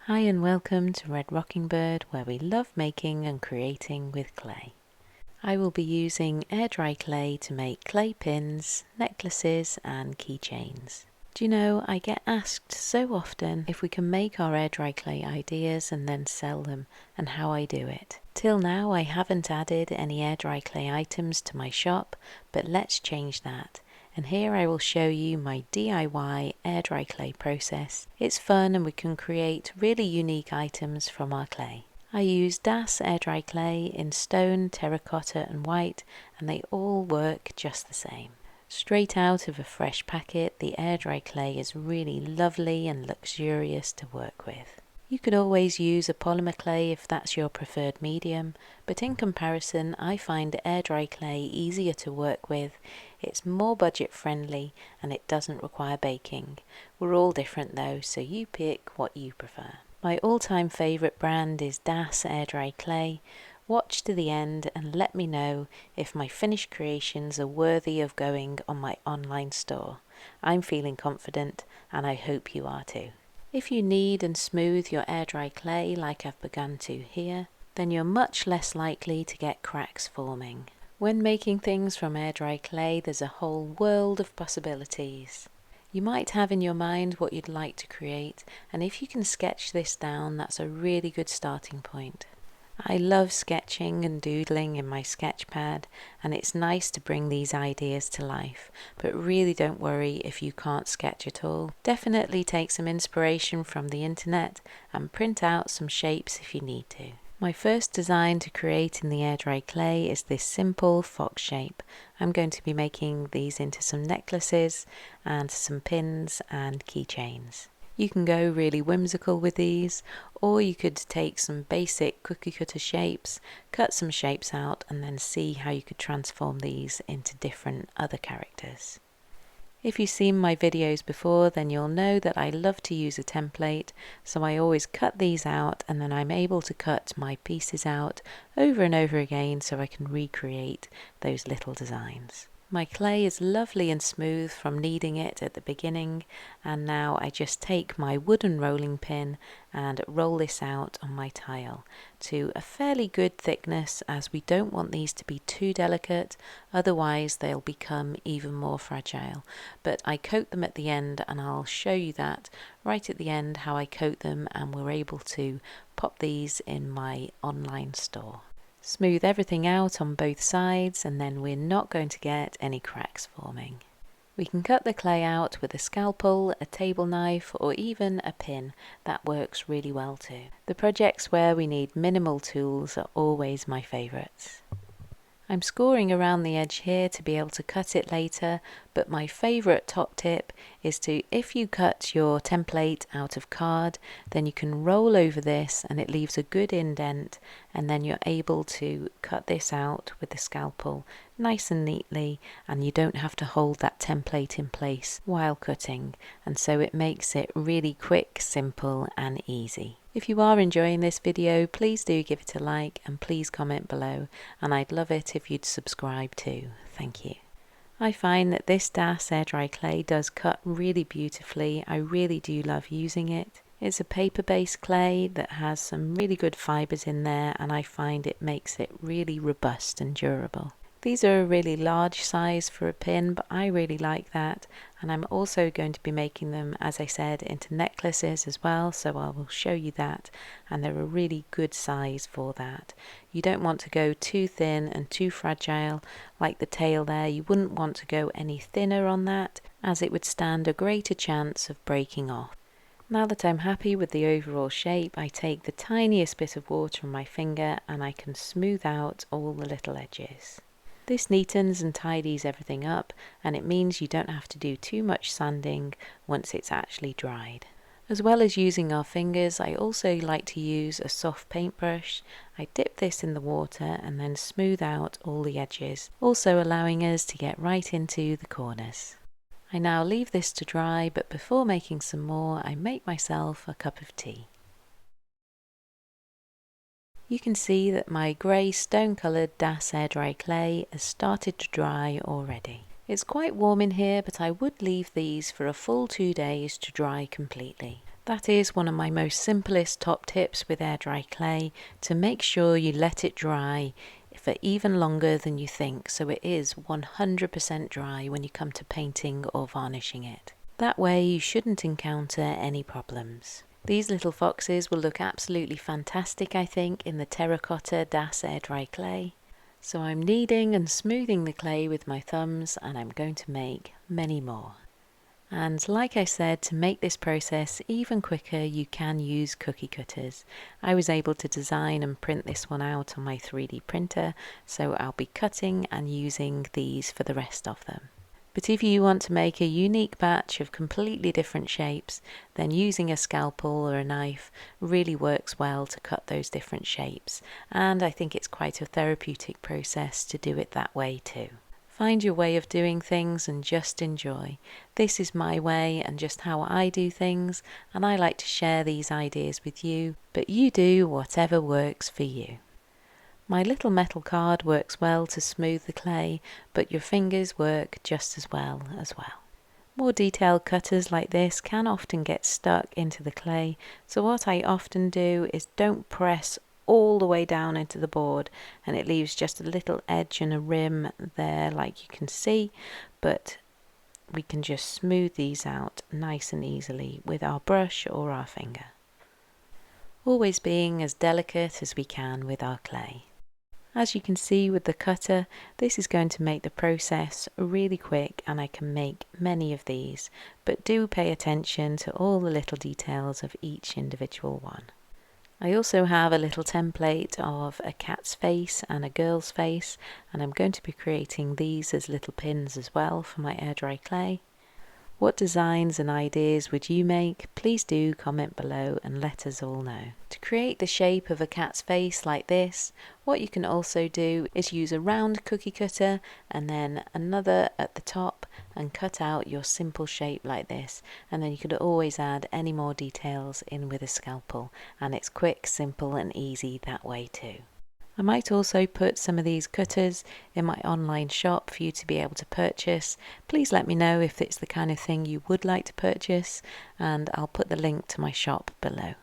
Hi and welcome to Red Rocking Bird, where we love making and creating with clay. I will be using air dry clay to make clay pins, necklaces and keychains. Do you know, I get asked so often if we can make our air dry clay ideas and then sell them, and how I do it. Till now I haven't added any air dry clay items to my shop, but let's change that. And here I will show you my DIY air dry clay process. It's fun and we can create really unique items from our clay. I use Das air dry clay in stone, terracotta and white, and they all work just the same. Straight out of a fresh packet, the air dry clay is really lovely and luxurious to work with. You could always use a polymer clay if that's your preferred medium, but in comparison I find air dry clay easier to work with. It's more budget friendly and it doesn't require baking. We're all different though, so you pick what you prefer. My all-time favourite brand is Das air dry clay. Watch to the end and let me know if my finished creations are worthy of going on my online store. I'm feeling confident and I hope you are too. If you knead and smooth your air dry clay like I've begun to here, then you're much less likely to get cracks forming. When making things from air dry clay, there's a whole world of possibilities. You might have in your mind what you'd like to create, and if you can sketch this down, that's a really good starting point. I love sketching and doodling in my sketch pad, and it's nice to bring these ideas to life, but really don't worry if you can't sketch at all. Definitely take some inspiration from the internet and print out some shapes if you need to. My first design to create in the air dry clay is this simple fox shape. I'm going to be making these into some necklaces and some pins and keychains. You can go really whimsical with these, or you could take some basic cookie cutter shapes, cut some shapes out and then see how you could transform these into different other characters. If you've seen my videos before, then you'll know that I love to use a template, so I always cut these out and then I'm able to cut my pieces out over and over again so I can recreate those little designs. My clay is lovely and smooth from kneading it at the beginning, and now I just take my wooden rolling pin and roll this out on my tile to a fairly good thickness, as we don't want these to be too delicate, otherwise they'll become even more fragile. But I coat them at the end and I'll show you that right at the end how I coat them, and we're able to pop these in my online store. Smooth everything out on both sides and then we're not going to get any cracks forming. We can cut the clay out with a scalpel, a table knife or even a pin. That works really well too. The projects where we need minimal tools are always my favourites. I'm scoring around the edge here to be able to cut it later, but my favourite top tip is to, if you cut your template out of card, then you can roll over this and it leaves a good indent, and then you're able to cut this out with the scalpel nice and neatly, and you don't have to hold that template in place while cutting, and so it makes it really quick, simple and easy. If you are enjoying this video, please do give it a like and please comment below, and I'd love it if you'd subscribe too. Thank you. I find that this Das air dry clay does cut really beautifully. I really do love using it. It's a paper-based clay that has some really good fibres in there, and I find it makes it really robust and durable. These are a really large size for a pin, but I really like that, and I'm also going to be making them, as I said, into necklaces as well, so I will show you that, and they're a really good size for that. You don't want to go too thin and too fragile like the tail there. You wouldn't want to go any thinner on that, as it would stand a greater chance of breaking off. Now that I'm happy with the overall shape, I take the tiniest bit of water on my finger and I can smooth out all the little edges. This neatens and tidies everything up, and it means you don't have to do too much sanding once it's actually dried. As well as using our fingers, I also like to use a soft paintbrush. I dip this in the water and then smooth out all the edges, also allowing us to get right into the corners. I now leave this to dry, but before making some more, I make myself a cup of tea. You can see that my grey stone-coloured Das air dry clay has started to dry already. It's quite warm in here, but I would leave these for a full 2 days to dry completely. That is one of my most simplest top tips with air dry clay, to make sure you let it dry for even longer than you think, so it is 100% dry when you come to painting or varnishing it. That way you shouldn't encounter any problems. These little foxes will look absolutely fantastic, I think, in the terracotta Das air dry clay. So I'm kneading and smoothing the clay with my thumbs, and I'm going to make many more. And like I said, to make this process even quicker, you can use cookie cutters. I was able to design and print this one out on my 3D printer, so I'll be cutting and using these for the rest of them. But if you want to make a unique batch of completely different shapes, then using a scalpel or a knife really works well to cut those different shapes, and I think it's quite a therapeutic process to do it that way too. Find your way of doing things and just enjoy. This is my way and just how I do things, and I like to share these ideas with you, but you do whatever works for you. My little metal card works well to smooth the clay, but your fingers work just as well. More detailed cutters like this can often get stuck into the clay, so what I often do is don't press all the way down into the board, and it leaves just a little edge and a rim there like you can see, but we can just smooth these out nice and easily with our brush or our finger. Always being as delicate as we can with our clay. As you can see with the cutter, this is going to make the process really quick, and I can make many of these, but do pay attention to all the little details of each individual one. I also have a little template of a cat's face and a girl's face, and I'm going to be creating these as little pins as well for my air dry clay. What designs and ideas would you make? Please do comment below and let us all know. To create the shape of a cat's face like this, what you can also do is use a round cookie cutter and then another at the top and cut out your simple shape like this, and then you could always add any more details in with a scalpel, and it's quick, simple and easy that way too. I might also put some of these cutters in my online shop for you to be able to purchase. Please let me know if it's the kind of thing you would like to purchase, and I'll put the link to my shop below.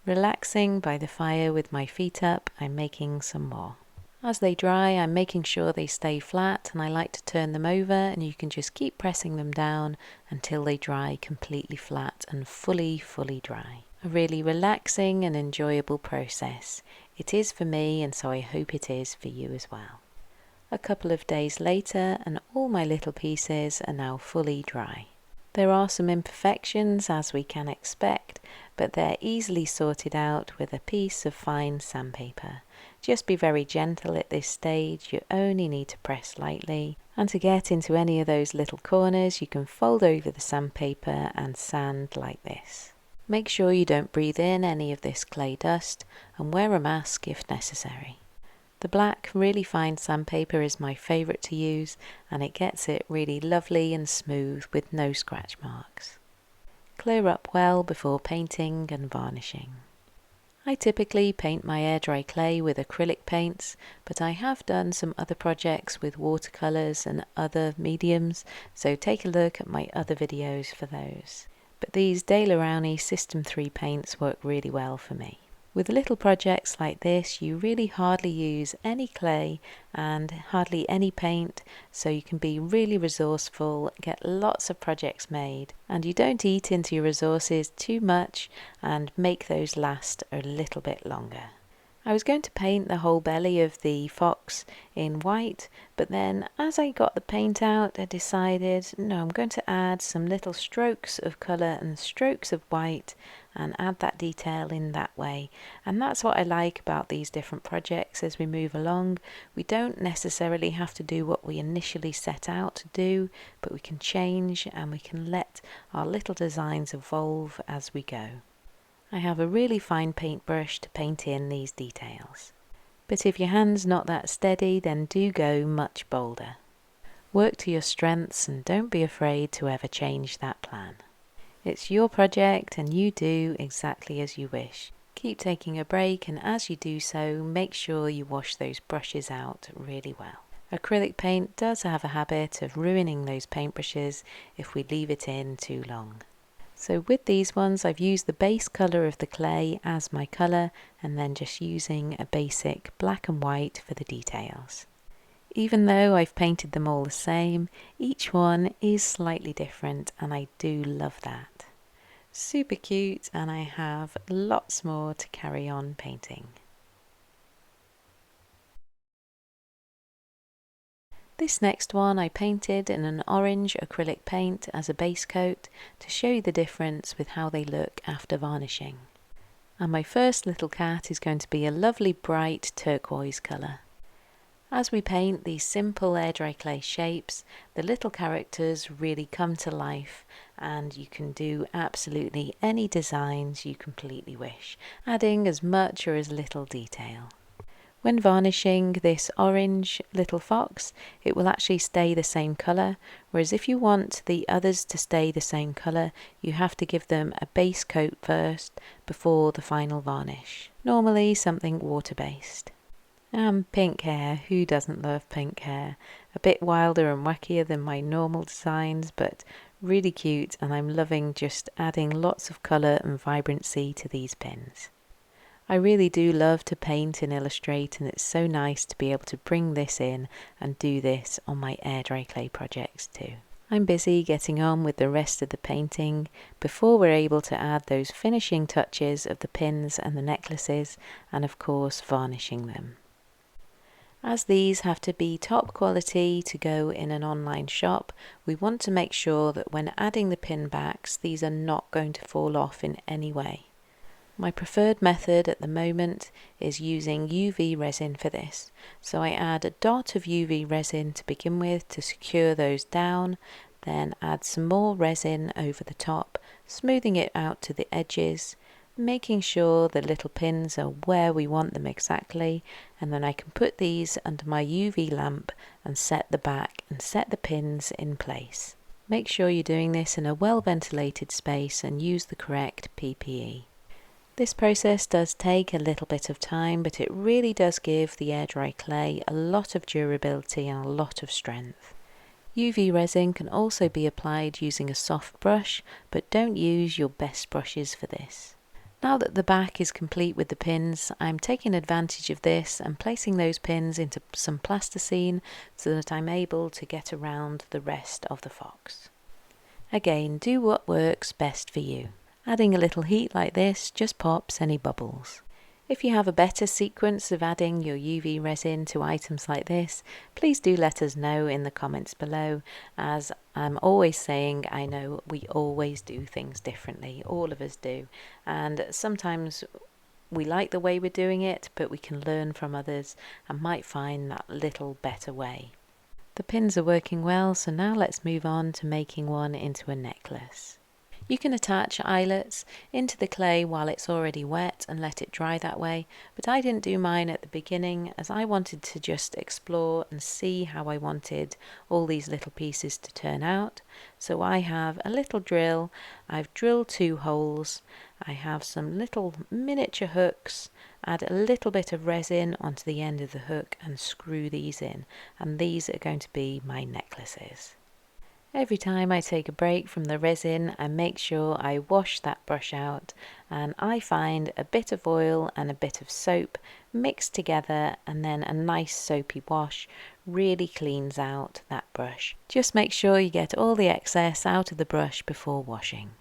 Relaxing by the fire with my feet up, I'm making some more. As they dry, I'm making sure they stay flat, and I like to turn them over, and you can just keep pressing them down until they dry completely flat and fully dry. A really relaxing and enjoyable process. It is for me, and so I hope it is for you as well. A couple of days later, and all my little pieces are now fully dry. There are some imperfections, as we can expect, but they're easily sorted out with a piece of fine sandpaper. Just be very gentle at this stage, you only need to press lightly, and to get into any of those little corners you can fold over the sandpaper and sand like this. Make sure you don't breathe in any of this clay dust, and wear a mask if necessary. The black, really fine sandpaper is my favourite to use, and it gets it really lovely and smooth with no scratch marks. Clear up well before painting and varnishing. I typically paint my air dry clay with acrylic paints, but I have done some other projects with watercolours and other mediums, so take a look at my other videos for those. But these De La Rowney System 3 paints work really well for me. With little projects like this, you really hardly use any clay and hardly any paint, so you can be really resourceful, get lots of projects made, and you don't eat into your resources too much and make those last a little bit longer. I was going to paint the whole belly of the fox in white, but then as I got the paint out, I decided, no, I'm going to add some little strokes of colour and strokes of white and add that detail in that way. And that's what I like about these different projects as we move along. We don't necessarily have to do what we initially set out to do, but we can change and we can let our little designs evolve as we go. I have a really fine paintbrush to paint in these details. But if your hand's not that steady, then do go much bolder. Work to your strengths and don't be afraid to ever change that plan. It's your project and you do exactly as you wish. Keep taking a break, and as you do so, make sure you wash those brushes out really well. Acrylic paint does have a habit of ruining those paintbrushes if we leave it in too long. So with these ones I've used the base colour of the clay as my colour and then just using a basic black and white for the details. Even though I've painted them all the same, each one is slightly different and I do love that. Super cute, and I have lots more to carry on painting. This next one I painted in an orange acrylic paint as a base coat to show you the difference with how they look after varnishing. And my first little cat is going to be a lovely bright turquoise colour. As we paint these simple air dry clay shapes, the little characters really come to life and you can do absolutely any designs you completely wish, adding as much or as little detail. When varnishing this orange little fox, it will actually stay the same colour, whereas if you want the others to stay the same colour, you have to give them a base coat first before the final varnish, normally something water-based. And pink hair, who doesn't love pink hair? A bit wilder and wackier than my normal designs, but really cute, and I'm loving just adding lots of colour and vibrancy to these pins. I really do love to paint and illustrate, and it's so nice to be able to bring this in and do this on my air dry clay projects too. I'm busy getting on with the rest of the painting before we're able to add those finishing touches of the pins and the necklaces, and of course varnishing them. As these have to be top quality to go in an online shop, we want to make sure that when adding the pin backs, these are not going to fall off in any way. My preferred method at the moment is using UV resin for this. So I add a dot of UV resin to begin with to secure those down, then add some more resin over the top, smoothing it out to the edges, making sure the little pins are where we want them exactly, and then I can put these under my UV lamp and set the back and set the pins in place. Make sure you're doing this in a well ventilated space and use the correct PPE. This process does take a little bit of time, but it really does give the air dry clay a lot of durability and a lot of strength. UV resin can also be applied using a soft brush, but don't use your best brushes for this. Now that the back is complete with the pins, I'm taking advantage of this and placing those pins into some plasticine so that I'm able to get around the rest of the fox. Again, do what works best for you. Adding a little heat like this just pops any bubbles. If you have a better sequence of adding your UV resin to items like this, please do let us know in the comments below. As I'm always saying, I know we always do things differently, all of us do, and sometimes we like the way we're doing it, but we can learn from others and might find that little better way. The pins are working well, so now let's move on to making one into a necklace. You can attach eyelets into the clay while it's already wet and let it dry that way, but I didn't do mine at the beginning as I wanted to just explore and see how I wanted all these little pieces to turn out. So I have a little drill, I've drilled 2 holes, I have some little miniature hooks, add a little bit of resin onto the end of the hook and screw these in, and these are going to be my necklaces. Every time I take a break from the resin, I make sure I wash that brush out, and I find a bit of oil and a bit of soap mixed together, and then a nice soapy wash really cleans out that brush. Just make sure you get all the excess out of the brush before washing.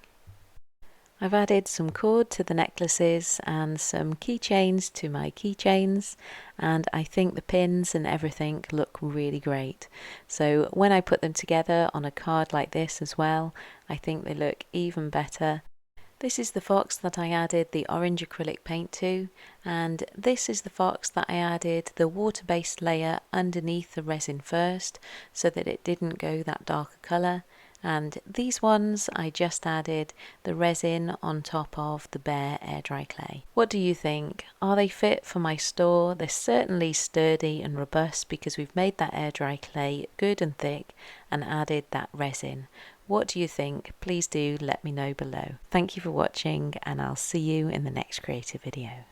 I've added some cord to the necklaces and some keychains to my keychains, and I think the pins and everything look really great. So when I put them together on a card like this as well, I think they look even better. This is the fox that I added the orange acrylic paint to, and this is the fox that I added the water-based layer underneath the resin first so that it didn't go that darker colour. And these ones I just added the resin on top of the bare air dry clay. What do you think? Are they fit for my store? They're certainly sturdy and robust because we've made that air dry clay good and thick and added that resin. What do you think? Please do let me know below. Thank you for watching, and I'll see you in the next creative video.